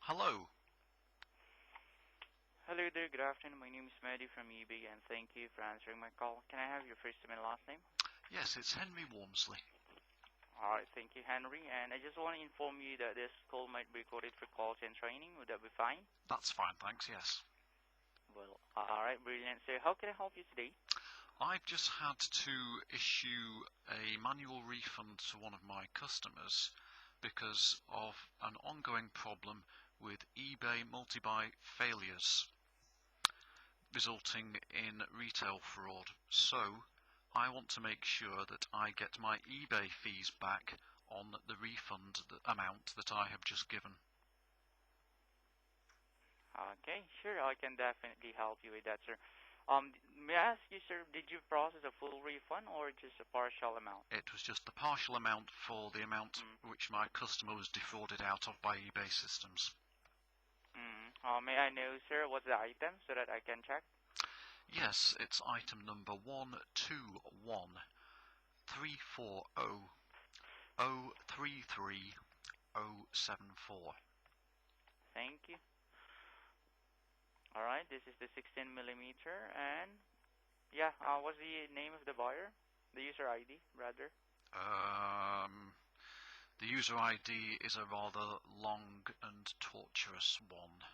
Hello. Hello there, good afternoon. My name is Mehdi from eBay, and thank you for answering my call. Can I have your first and last name? Yes, it's Henry Wormsley. Alright, thank you, Henry. And I just want to inform you that this call might be recorded for quality and training. Would that be fine? That's fine, thanks, yes. Well, alright, brilliant. So how can I help you today? I've just had to issue a manual refund to one of my customers because of an ongoing problem with eBay multi-buy failures, resulting in retail fraud. So I want to make sure that I get my eBay fees back on the refund amount that I have just given. Okay, sure, I can definitely help you with that, sir. May I ask you, sir, did you process a full refund or just a partial amount? It was just the partial amount for the amount which my customer was defrauded out of by eBay systems. May I know, sir, what's the item so that I can check? Yes, it's item number 121-340-033-074. Thank you. Alright, this is the 16 millimeter, and yeah, what's the name of the buyer? The user ID, rather? The user ID is a rather long and torturous one.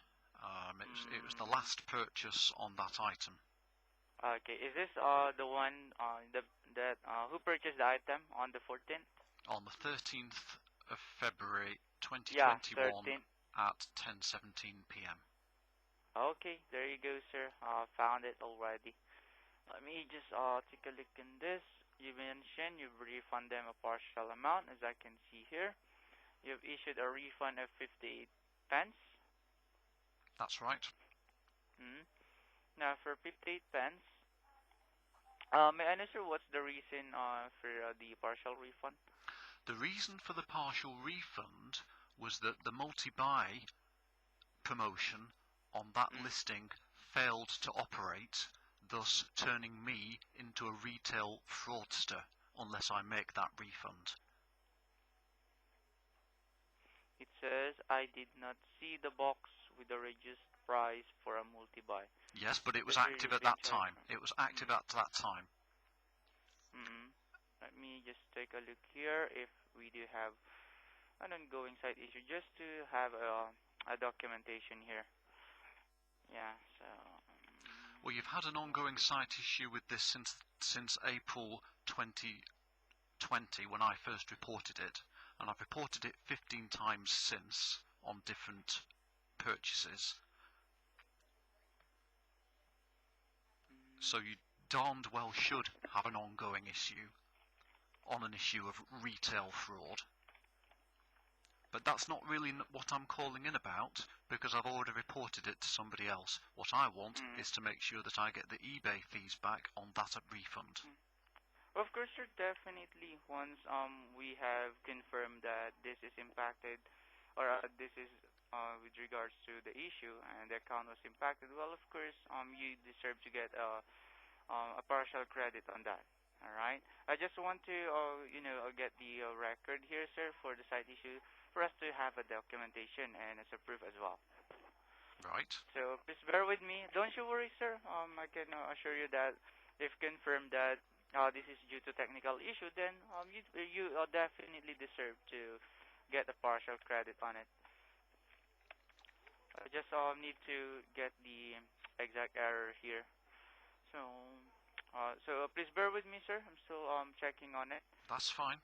It was the last purchase on that item. Okay, is this the one who purchased the item on the 14th? On the 13th of February 2021 yeah, 13th. at 10:17 p.m. Okay, there you go, sir. Found it already. Let me just take a look in this. You mentioned you've refunded them a partial amount, as I can see here. You've issued a refund of 58 pence. That's right. Now, for 58 pence, may I know, sir, what's the reason for the partial refund? The reason for the partial refund was that the multi-buy promotion on that listing failed to operate, thus turning me into a retail fraudster unless I make that refund. It says, I did not see the box with the reduced price for a multi-buy. Yes, but it was active at that time. It was active at that time. Let me just take a look here if we do have an ongoing site issue, just to have a documentation here. Yeah, so... Well, you've had an ongoing site issue with this since April 2020 when I first reported it, and I've reported it 15 times since on different purchases. So you darned well should have an ongoing issue on an issue of retail fraud. But that's not really what I'm calling in about, because I've already reported it to somebody else. What I want is to make sure that I get the eBay fees back on that refund. Of course, sir, definitely. Once we have confirmed that this is impacted, or this is with regards to the issue and the account was impacted, well, of course, you deserve to get a partial credit on that. All right. I just want to, get the record here, sir, for the site issue, for us to have a documentation and as a proof as well. Right. So please bear with me. Don't you worry, sir. I can assure you that if confirmed that this is due to technical issue, then you definitely deserve to get a partial credit on it. I just need to get the exact error here. So, please bear with me, sir. I'm still checking on it. That's fine.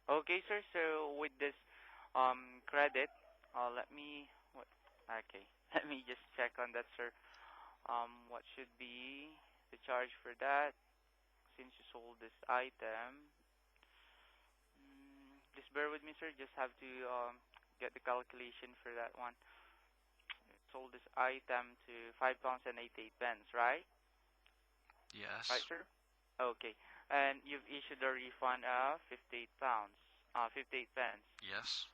Okay, sir. So with this credit, let me let me just check on that, sir. What should be the charge for that? since you sold this item. Just bear with me, sir. Just have to get the calculation for that one. You sold this item to £5.88, right? Yes. Right, sir? Okay. And you've issued a refund of £58, 58 pence. Yes.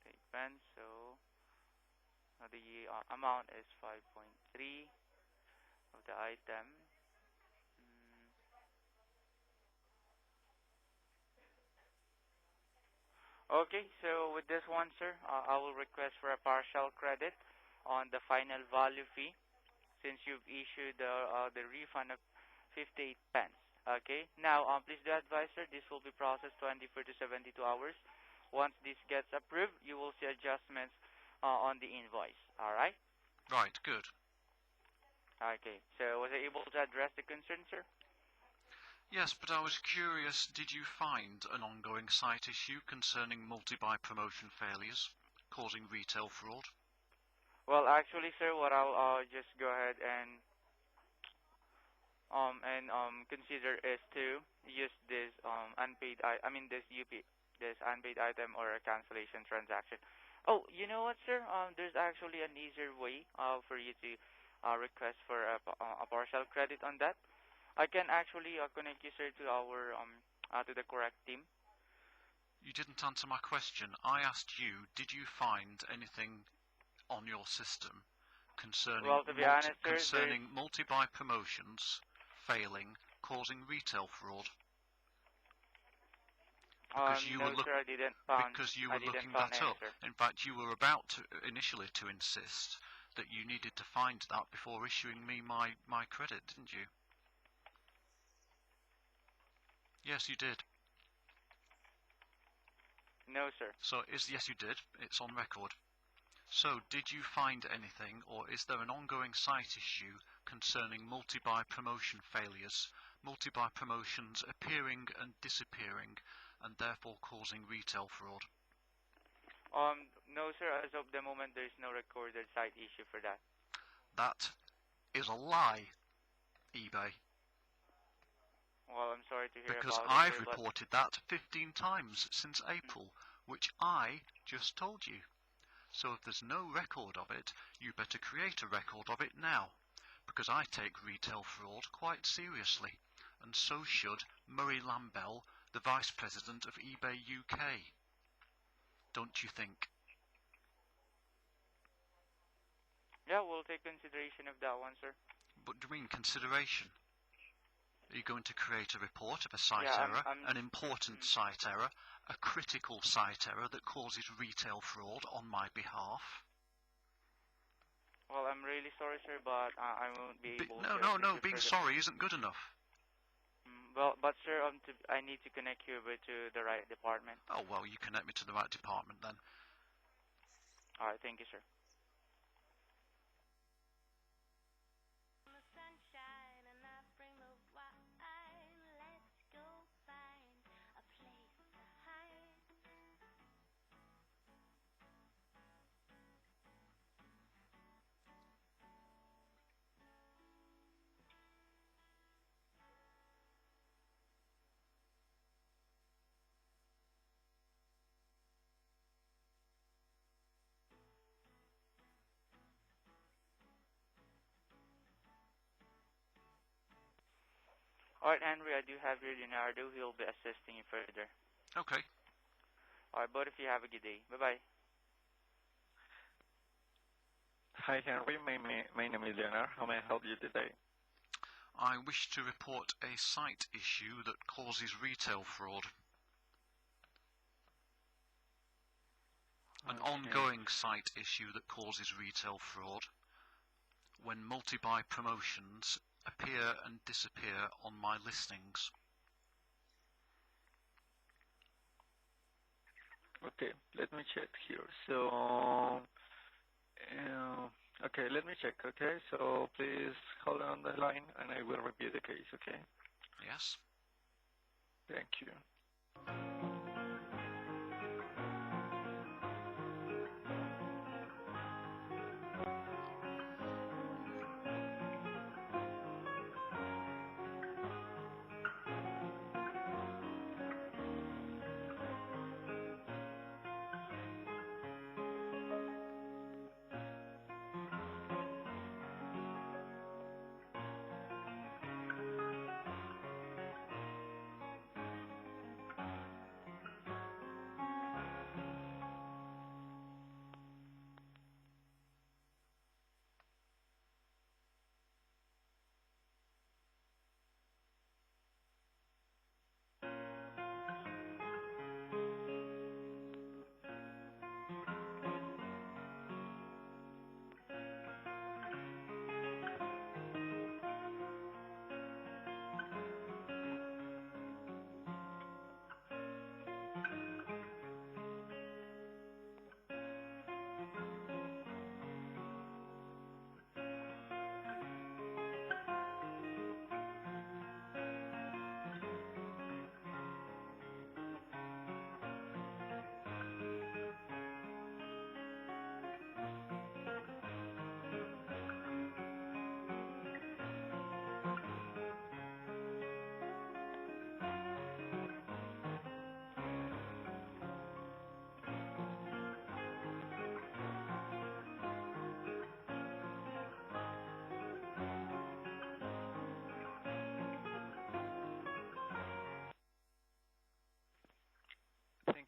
8 pence, so the amount is 5.3 of the item. Okay, so with this one, sir, I will request for a partial credit on the final value fee since you've issued the refund of 58 pence. Okay, now please do advise, sir, this will be processed 24 to 72 hours. Once this gets approved, you will see adjustments on the invoice. All right? Right, good. Okay, so was I able to address the concern, sir? Yes, but I was curious, did you find an ongoing site issue concerning multi-buy promotion failures causing retail fraud? Well, actually, sir, what I'll just go ahead and consider is to use this this unpaid item or a cancellation transaction. Oh, you know what, sir? There's actually an easier way for you to request for a partial credit on that. I can actually connect you, sir, to our to the correct team. You didn't answer my question. I asked you, did you find anything on your system concerning Well, to be honest, sir, multi-buy promotions failing, causing retail fraud? Because you no, were sir, I didn't found. because you I were didn't looking found that any, up. sir. In fact, you were about to initially to insist that you needed to find that before issuing me my credit, didn't you? Yes, you did. No, sir. So yes, you did. It's on record. So, did you find anything, or is there an ongoing site issue concerning multi-buy promotion failures, multi-buy promotions appearing and disappearing, and therefore causing retail fraud? No, sir. As of the moment, there is no recorded site issue for that. That is a lie, eBay. Well, I'm sorry to hear Because about I've it, sir, reported that 15 times since April, which I just told you. So if there's no record of it, you better create a record of it now, because I take retail fraud quite seriously, and so should Murray Lambell, the Vice President of eBay UK. Don't you think? Yeah, we'll take consideration of that one, sir. But do you mean consideration? Are you going to create a report of a site Yeah, error, an important site error, a critical site error that causes retail fraud on my behalf? Well, I'm really sorry, sir, but I won't be able to. No, being sorry isn't good enough. Well, but sir, I need to connect you over to the right department. Oh, well, you connect me to the right department then. All right, thank you, sir. All right, Henry, I do have here Leonardo. He'll be assisting you further. Okay. All right, both of you have a good day. Bye-bye. Hi, Henry. My name is Leonard. How may I help you today? I wish to report a site issue that causes retail fraud. An ongoing site issue that causes retail fraud when multi-buy promotions appear and disappear on my listings. Okay, let me check here. So, okay, let me check, okay? So please hold on the line and I will review the case, okay? Yes. Thank you.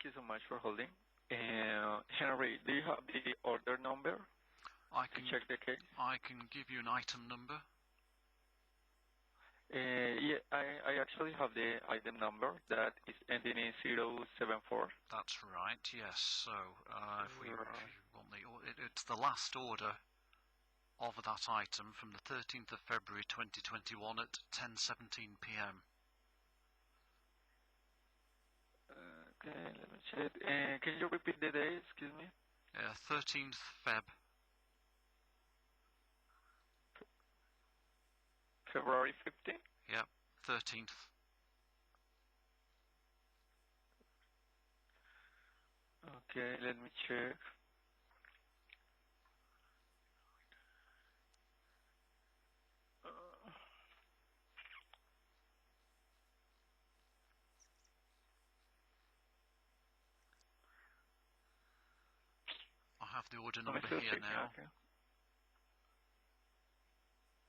Thank you so much for holding. Henry, do you have the order number I to can check the case? I can give you an item number. Yeah, I actually have the item number that is ending in 074. That's right. Yes. So if you Right. want it's the last order of that item from the 13th of February 2021 at 10:17 p.m. Okay, let me check. Can you repeat the day? Excuse me. 13th Feb. February 15th. Yep. 13th. Okay, let me check. I have the order Let me number still here check. now. Okay.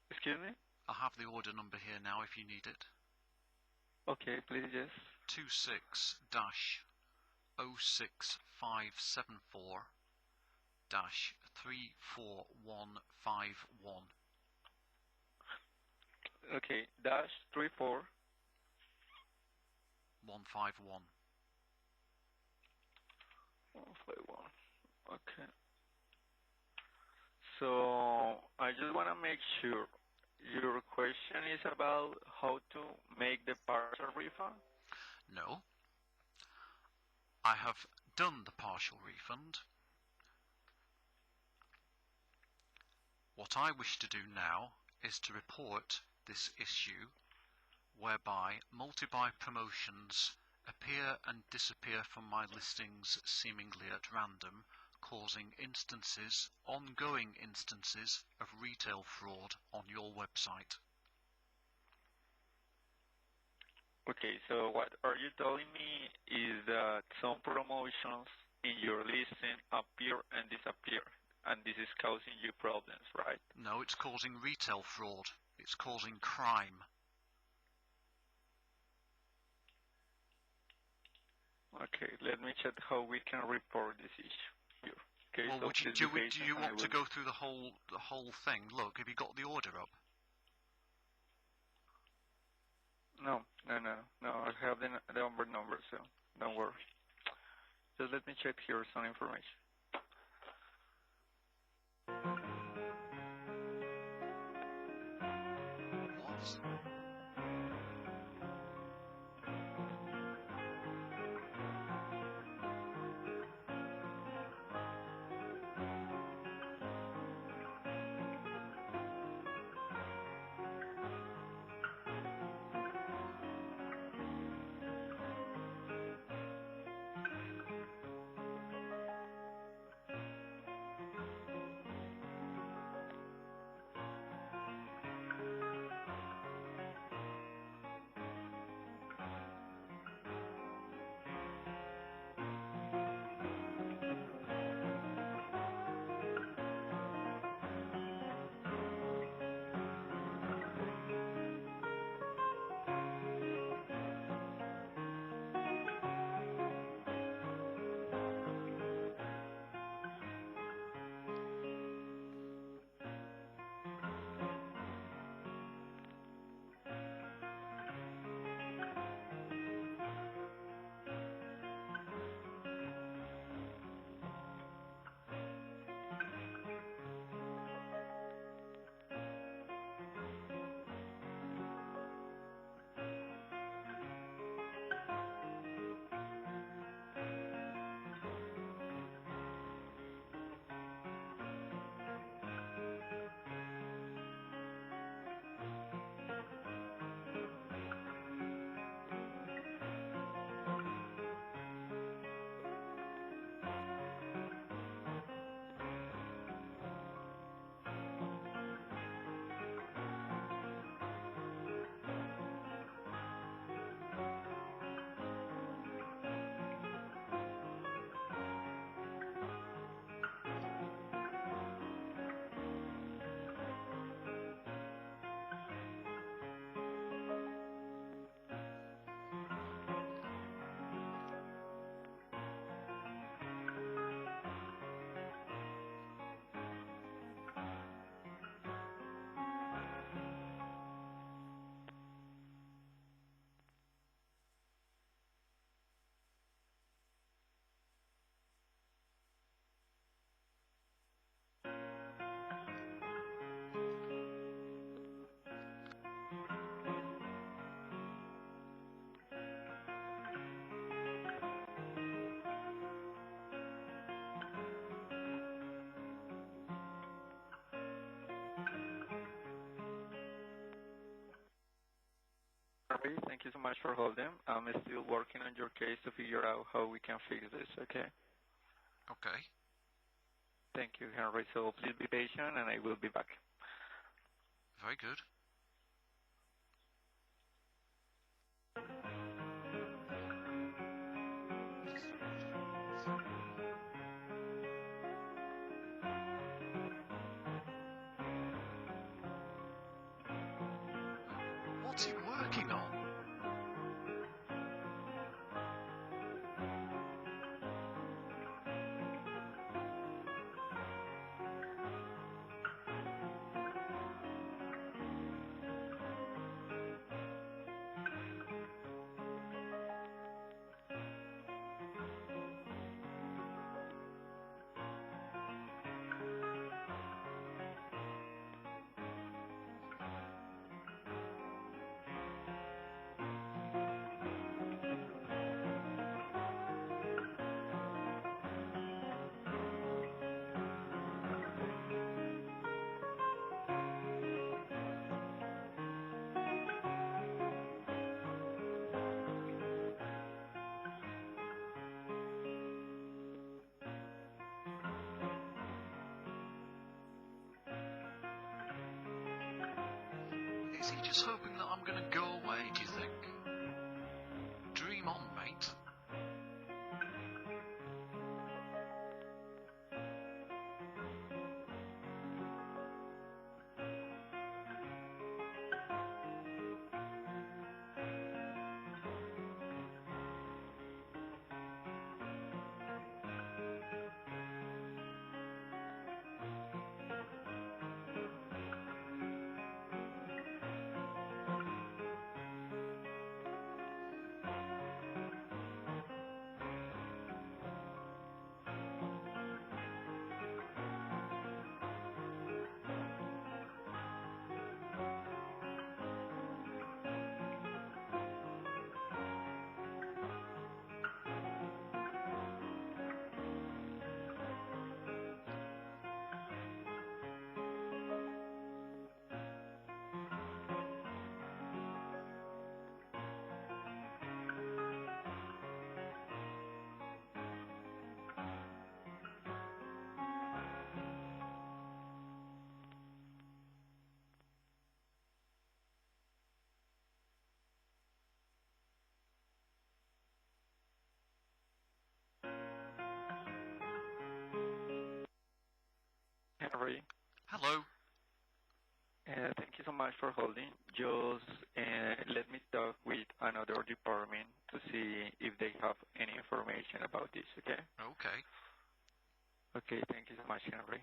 Excuse me? I have the order number here now if you need it. Okay, please, yes. 26-06574-34151. Okay, dash 34. 151. 151. Okay. So I just want to make sure your question is about how to make the partial refund? No. I have done the partial refund. What I wish to do now is to report this issue whereby multi-buy promotions appear and disappear from my listings seemingly at random, causing ongoing instances of retail fraud on your website. Okay, so what are you telling me is that some promotions in your listing appear and disappear, and this is causing you problems, right? No, it's causing retail fraud. It's causing crime. Okay, let me check how we can report this issue here. Okay, Well, so do you want to go through the whole thing? Look, have you got the order up? No, I have the number, so don't worry. Just let me check here some information. What? Henry. Thank you so much for holding. I'm still working on your case to figure out how we can fix this, okay? Okay. Thank you, Henry. So please be patient, and I will be back. Very good. What's he working on? Is he just hoping that I'm gonna go away, do you think? Dream on, mate. Henry, Hello. thank you so much for holding. Just let me talk with another department to see if they have any information about this, okay? Okay. Okay, thank you so much, Henry.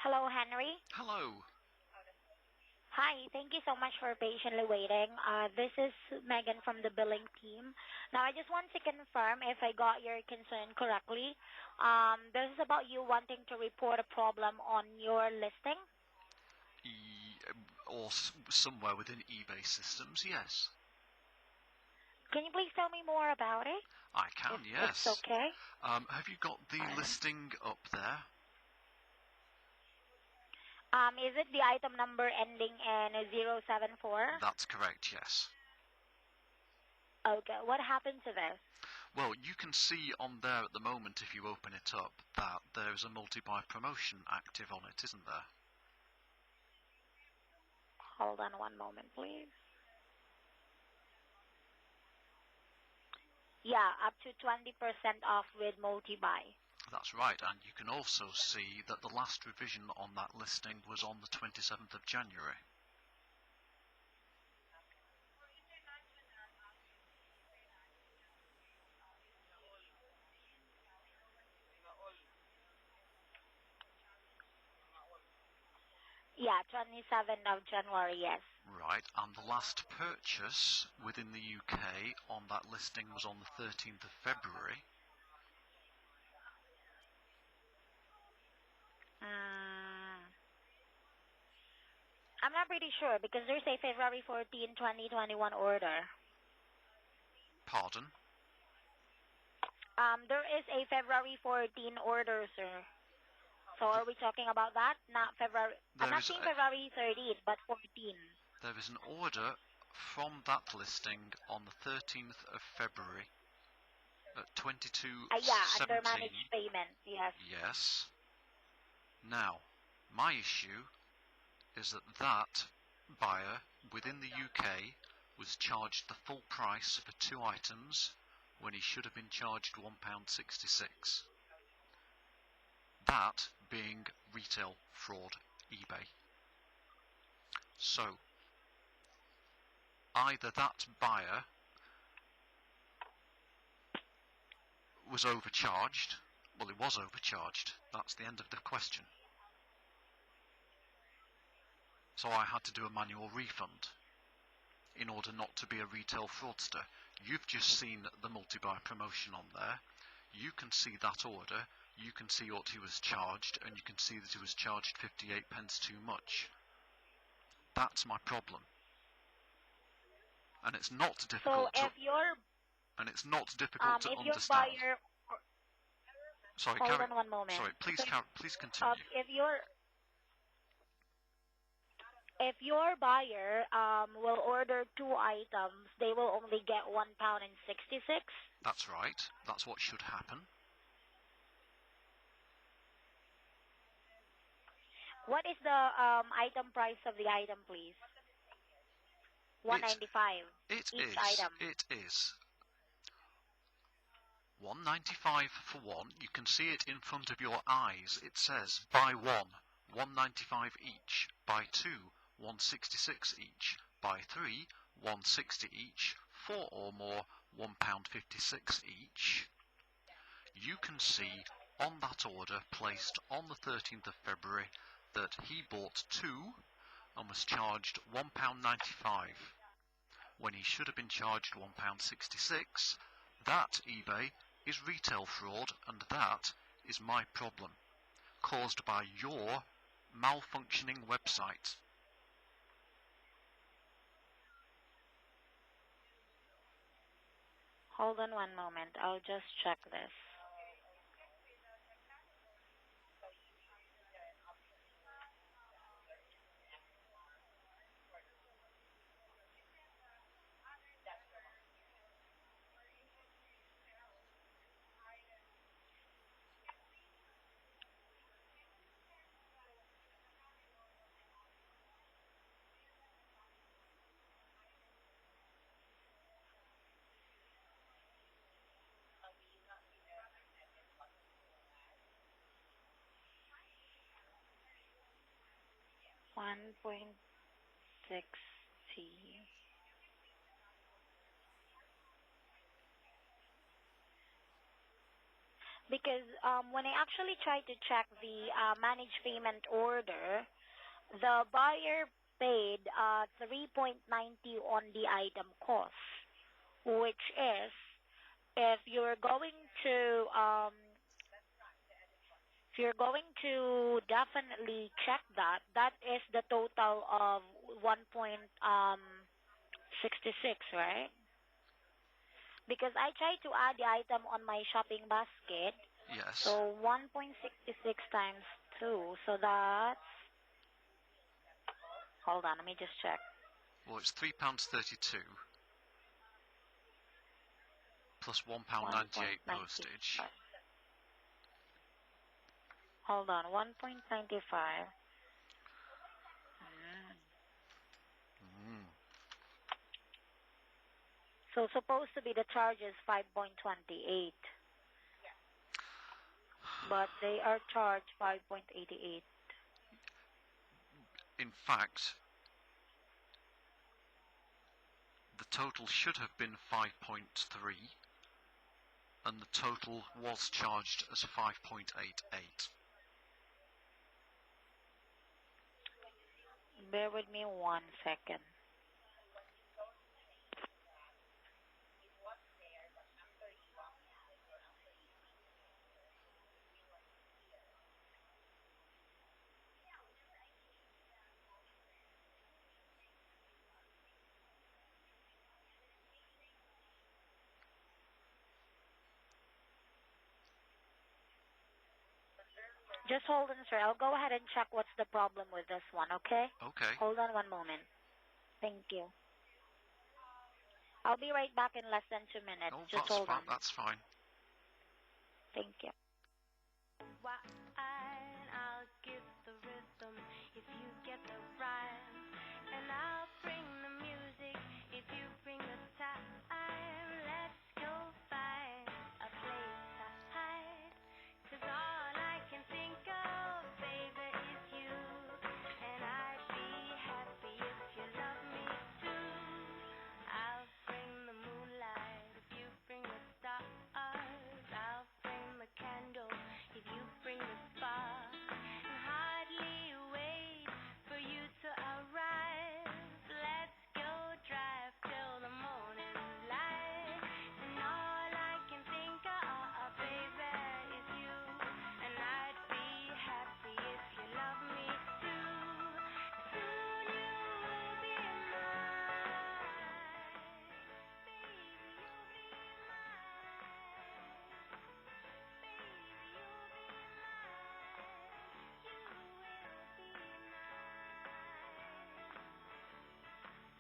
Hello, Henry. Hello. Hi, thank you so much for patiently waiting. This is Megan from the billing team. Now, I just want to confirm if I got your concern correctly. This is about you wanting to report a problem on your listing. Or somewhere within eBay systems, yes. Can you please tell me more about it? I can, yes. It's okay. Have you got the listing up there? Is it the item number ending in 074? That's correct, yes. Okay, what happened to this? Well, you can see on there at the moment, if you open it up, that there's a multi-buy promotion active on it, isn't there? Hold on one moment, please. Yeah, up to 20% off with multi-buy. That's right, and you can also see that the last revision on that listing was on the 27th of January. Yeah, 27th of January, yes. Right, and the last purchase within the UK on that listing was on the 13th of February. I'm not pretty sure because there's a February 14, 2021 order. Pardon? There is a February 14 order, sir. So are we talking about that? Not February. I'm not saying February 13th, but 14. There is an order from that listing on the 13th of February at 22:17. Yeah, under managed payment, yes. Yes. Now, my issue is that that buyer within the UK was charged the full price for 2 items when he should have been charged £1.66. That being retail fraud, eBay. So, either that buyer was overcharged, well, he was overcharged, that's the end of the question. So I had to do a manual refund in order not to be a retail fraudster. You've just seen the multi-buy promotion on there. You can see that order, you can see what he was charged, and you can see that he was charged 58p too much. That's my problem. And it's not difficult so if you're, and it's not difficult to if understand. Your buyer, Sorry, hold on one moment. Sorry, please continue. If your buyer will order 2 items, they will only get £1.66. That's right. That's what should happen. What is the item price of the item, please? $1.95 each item. It is $1.95 for one. You can see it in front of your eyes. It says buy one, $1.95 each. Buy two, $1.66 each. Buy three, $1.60 each. 4 or more, £1.56 each. You can see on that order placed on the 13th of February that he bought 2 and was charged £1.95 when he should have been charged £1.66. That, eBay, is retail fraud, and that is my problem, caused by your malfunctioning website. Hold on one moment. I'll just check this. $1.60. Because when I actually try to check the managed payment order, the buyer paid 3.90 on the item cost, which is if you're going to definitely check that, that is the total of 1.66, right? Because I tried to add the item on my shopping basket. Yes. So 1.66 times 2. So that's... Hold on, let me just check. Well, it's £3.32 plus £1.98 postage. Hold on, 1.95. So supposed to be the charge is 5.28. But they are charged 5.88. In fact, the total should have been 5.3, and the total was charged as 5.88. Bear with me 1 second. Just hold on, sir. I'll go ahead and check what's the problem with this one, okay? Okay. Hold on 1 moment. Thank you. I'll be right back in less than 2 minutes. Oh, Just hold on. That's fine. Thank you. I'll give the rhythm if you get the rhyme, and I'll bring the music if you bring the time. Let's go find a place to hide, 'cause all I can think of, baby, is you, and I'd be happy if you love me too. I'll bring the moonlight if you bring the stars. I'll bring the candle if you bring the spark, and hardly wait for you to arrive. Let's go drive till the morning light, and all I can think of, baby, is you, and I'd be happy if you love me too. Soon you will be mine, baby, you'll be mine.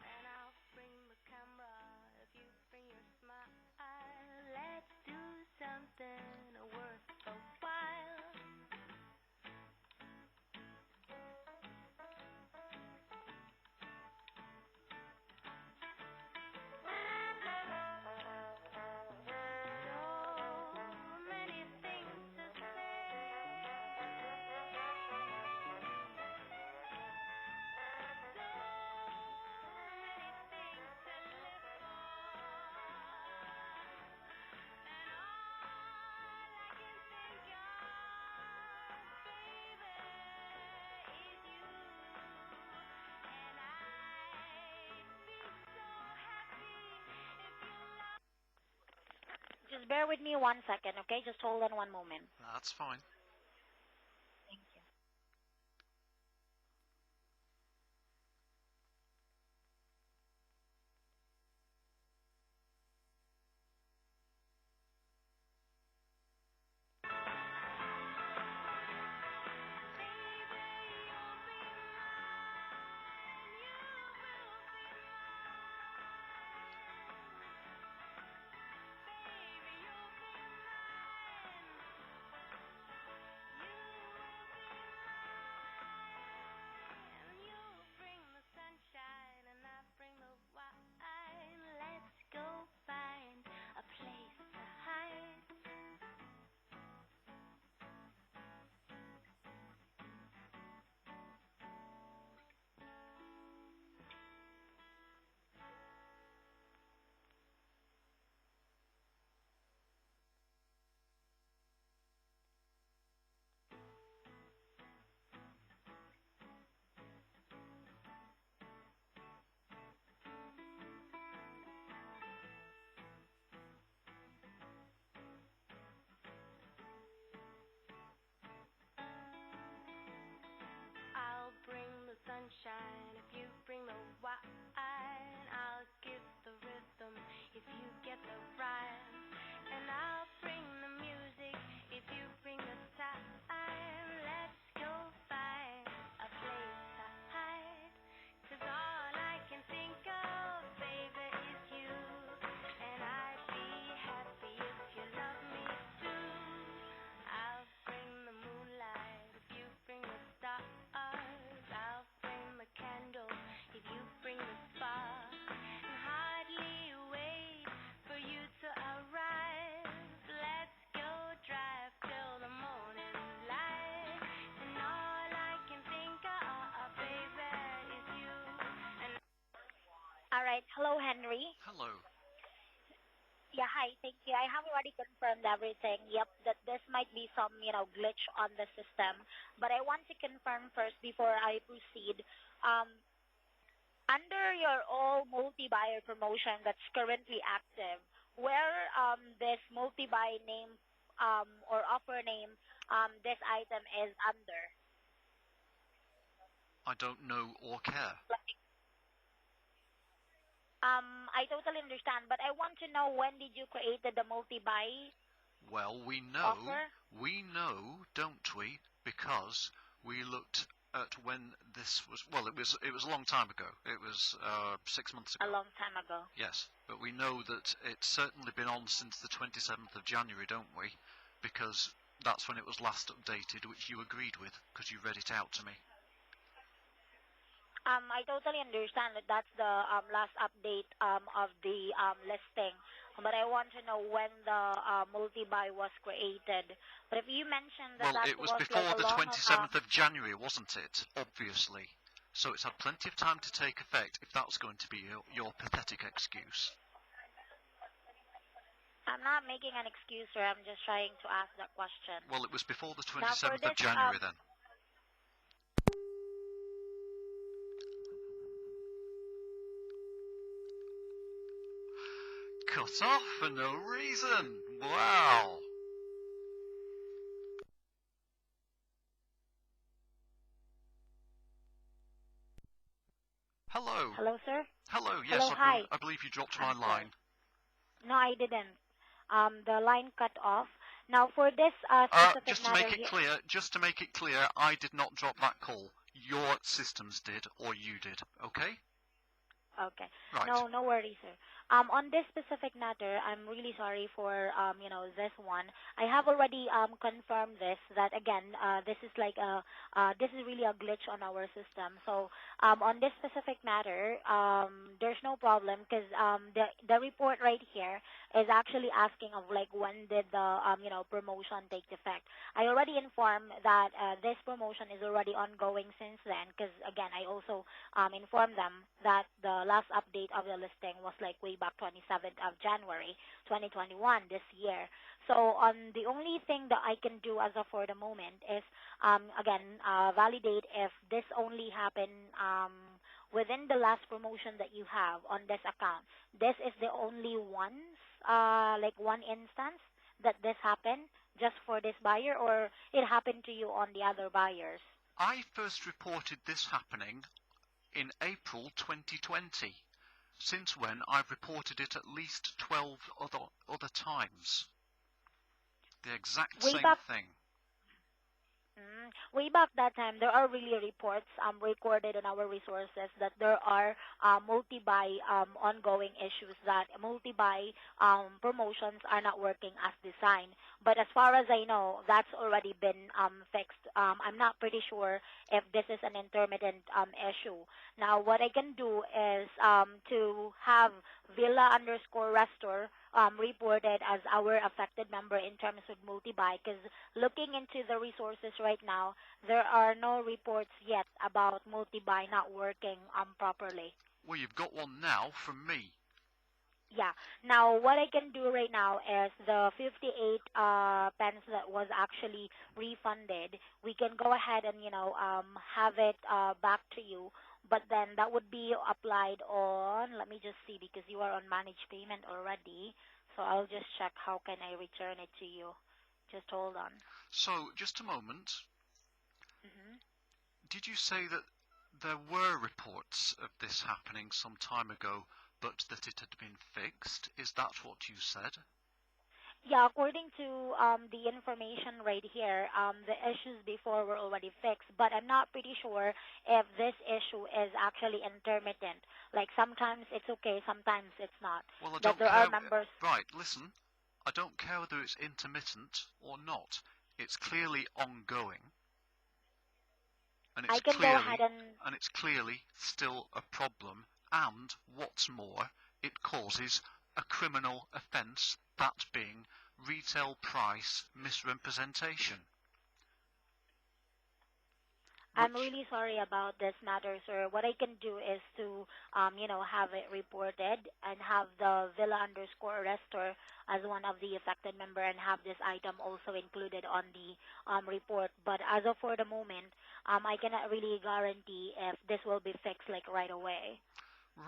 And I'll bring the camera if you bring your smile. Let's do something worth a while. So many things to say, so many things to live for, and all I can think of, baby, is you, and I'd be so happy if you love. Just bear with me 1 second, okay? Just hold on 1 moment. That's fine. Thank you. shine. If you bring the wine, I'll give the rhythm. If you get the rhyme, and I'll bring the music. If you bring the time, let's go find a place to hide. 'Cause all I can think of, baby, is you. And I'd be happy if you love me too. I'll bring the moonlight if you bring the stars. I'll bring the candle if you bring the spark. And hardly wait for you to arrive. Let's go drive till the morning light. And all I can think of, baby, is you. And All right. Hello, Henry. Hello. Yeah, hi. Thank you. I have already confirmed everything. Yep, that this might be some, glitch on the system. But I want to confirm first before I proceed. Under your all multi-buyer promotion that's currently active, where this multi-buy name or offer name this item is under? I don't know or care. I totally understand, but I want to know when did you create the multi-buy Well, we offer? know, don't we? Because we looked at when this was. Well, it was a long time ago. It was 6 months A ago. long time ago. Yes, but we know that it's certainly been on since the 27th of January, don't we? Because that's when it was last updated, which you agreed with, because you read it out to me. I totally understand that that's the last update of the listing, but I want to know when the multi-buy was created. But if you mentioned that Well, that it was was before like a the long 27th of January, wasn't it? Obviously. So it's had plenty of time to take effect, if that's going to be your pathetic excuse. I'm not making an excuse, sir. I'm just trying to ask that question. Well, it was before the Now, for 27th of this, January then. Cut off for no reason. Wow. Hello. Hello, sir? Hello, yes, Hello, hi. I believe you dropped I'm my line. No, I didn't. The line cut off. Now, for this specific Just to matter make it clear, I did not drop that call. Your systems did, or you did, okay? Okay. Right. No worries, sir. On this specific matter, I'm really sorry for this one. I have already confirmed this that again, this is like this is really a glitch on our system. So on this specific matter, there's no problem because the report right here is actually asking of like when did the promotion take effect. I already informed that this promotion is already ongoing since then because again, I also informed them that the last update of the listing was like way back 27th of January 2021 this year. So the only thing that I can do as of for the moment is again validate if this only happened within the last promotion that you have on this account. This is the only like one instance that this happened just for this buyer, or it happened to you on the other buyers? I first reported this happening in April 2020. Since when, I've reported it at least 12 other times. The exact Way same back- thing. Way back that time, there are really reports recorded in our resources that there are multi-buy ongoing issues, that multi-buy promotions are not working as designed. But as far as I know, that's already been fixed. I'm not pretty sure if this is an intermittent issue. Now, what I can do is to have Villa_Restore reported as our affected member in terms of multi-buy, because looking into the resources right now, there are no reports yet about multi-buy not working properly. Well, you've got one now from me. Yeah. Now, what I can do right now is the 58 pence that was actually refunded, we can go ahead and, have it back to you. But then that would be applied on, let me just see, because you are on managed payment already. So I'll just check how can I return it to you. Just hold on. So, just a moment. Mm-hmm. Did you say that There were reports of this happening some time ago, but that it had been fixed. Is that what you said? Yeah, according to the information right here, the issues before were already fixed, but I'm not pretty sure if this issue is actually intermittent. Like sometimes it's okay, sometimes it's not. Well, I That don't there are care. members. Right, listen. I don't care whether it's intermittent or not. It's clearly ongoing, and I can go ahead and it's clearly still a problem. And what's more, it causes a criminal offence, that being retail price misrepresentation. I'm really sorry about this matter, sir. What I can do is to, have it reported and have the Villa underscore arrestor as one of the affected member and have this item also included on the report. But as of for the moment, I cannot really guarantee if this will be fixed like right away.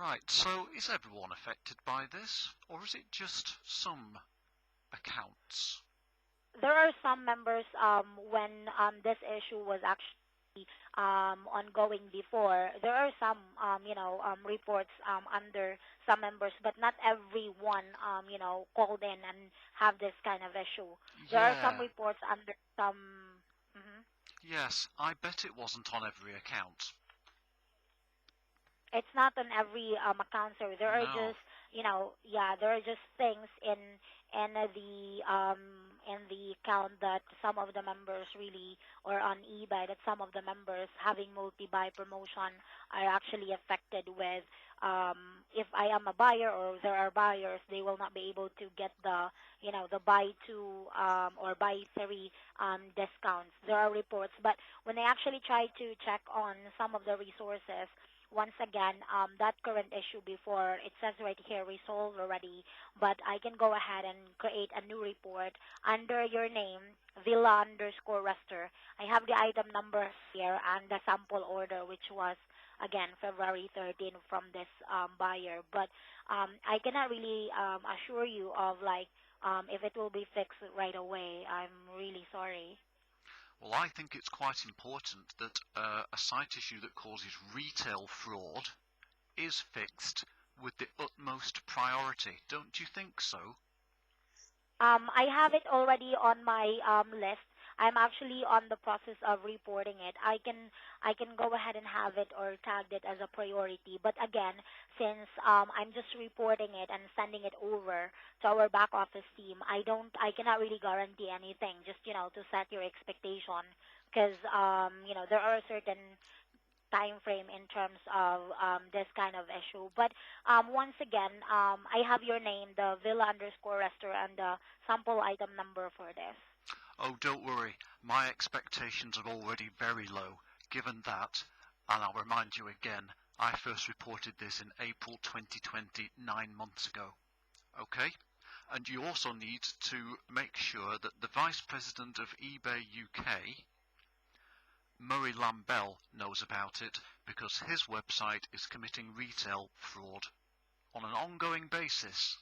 Right, so is everyone affected by this, or is it just some accounts? There are some members when this issue was actually ongoing before. There are some, reports under some members, but not everyone, called in and have this kind of issue. There are some reports under some. Mhm. Yes, I bet it wasn't on every account. It's not on every account, sir. There are No. just, there are just things in the account that some of the members really, or on eBay, that some of the members having multi-buy promotion are actually affected with. If I am a buyer or there are buyers, they will not be able to get the, the buy two or buy three discounts. There are reports, but when I actually try to check on some of the resources, once again, that current issue before, it says right here, resolved already, but I can go ahead and create a new report under your name, Villa underscore Rester. I have the item number here and the sample order, which was, again, February 13 from this buyer. But I cannot really assure you of, if it will be fixed right away. I'm really sorry. Well, I think it's quite important that a site issue that causes retail fraud is fixed with the utmost priority. Don't you think so? I have it already on my list. I'm actually on the process of reporting it. I can go ahead and have it or tagged it as a priority. But again, since I'm just reporting it and sending it over to our back office team, I cannot really guarantee anything. Just to set your expectation, because there are certain time frame in terms of this kind of issue. But once again, I have your name, the Villa underscore Rester, and the sample item number for this. Oh, don't worry. My expectations are already very low, given that, and I'll remind you again, I first reported this in April 2020, 9 months ago. Okay? And you also need to make sure that the Vice President of eBay UK, Murray Lambell, knows about it, because his website is committing retail fraud on an ongoing basis.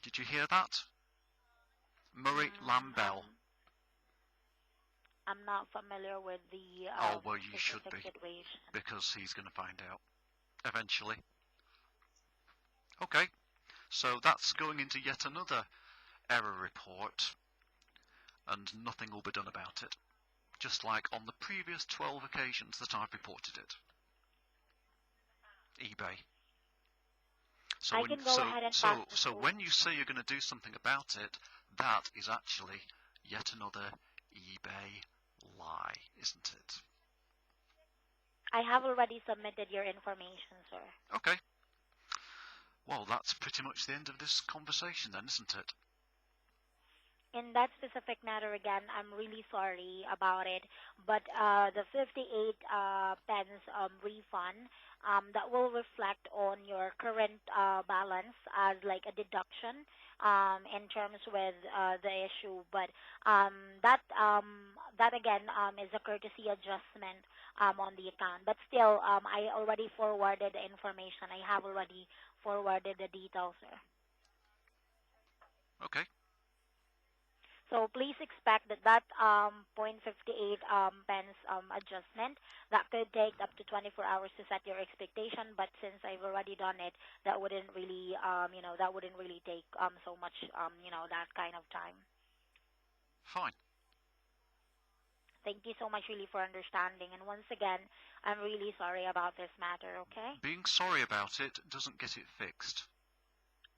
Did you hear that? Murray Lambell. I'm not familiar with the oh, well, you should be, situation. because he's going to find out eventually. Okay, so that's going into yet another error report, and nothing will be done about it, just like on the previous 12 occasions that I've reported it. eBay. So when you say you're going to do something about it, that is actually yet another eBay lie, isn't it? I have already submitted your information, sir. Okay. Well, that's pretty much the end of this conversation then, isn't it? In that specific matter, again, I'm really sorry about it, but the 58 pence refund, that will reflect on your current balance as like a deduction in terms with the issue. But that again is a courtesy adjustment on the account. But still, I already forwarded the information. I have already forwarded the details, sir. Okay. So please expect that 0.58 pence adjustment that could take up to 24 hours to set your expectation. But since I've already done it, that wouldn't really that wouldn't really take so much that kind of time. Fine. Thank you so much really for understanding. And once again, I'm really sorry about this matter. Okay. Being sorry about it doesn't get it fixed.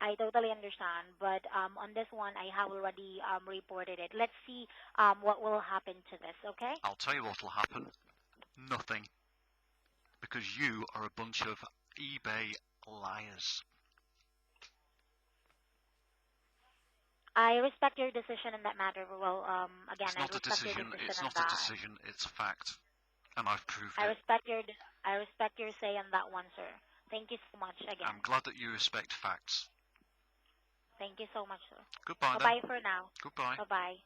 I totally understand, but on this one, I have already reported it. Let's see what will happen to this, okay? I'll tell you what'll happen. Nothing. Because you are a bunch of eBay liars. I respect your decision in that matter. Well, again, It's not I a respect decision. your decision It's on not a that. decision. It's a fact, and I've proved I it. respect your say on that one, sir. Thank you so much again. I'm glad that you respect facts. Thank you so much, sir. Goodbye then. Bye-bye for now. Goodbye. Bye-bye.